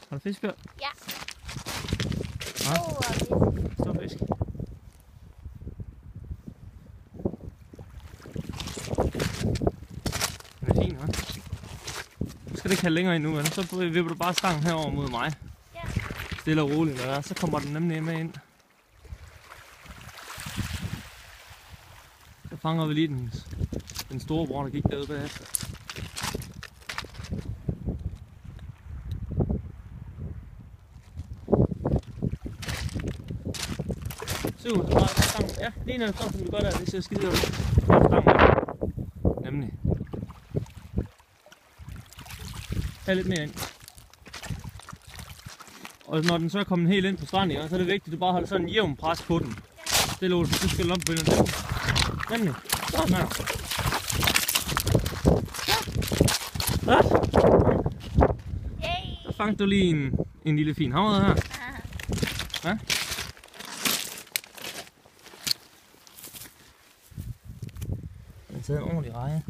Har du fisk her? Ja. Stor fisk. Den er fin, hva'? Nu skal det ikke have længere ind nu, men så vipper du bare stangen herover mod mig. Ja. Stille og roligt, og så kommer den nemlig med ind. Så fanger vi lige den store bror, der gik derude bagefter. Så bare stangen. Ja, lige når det står, som du gør der, det ser skide ud. Nemlig. Tag lidt mere ind. Og når den så er kommet helt ind på stranden, så er det vigtigt, at du bare holder sådan en jævn pres på den. Stille og roligt, så skal du op på den. Nemlig. Sådan her. Godt. Så fang du lige en lille fin havre her. Ja? Den har taget en ordentlig reje.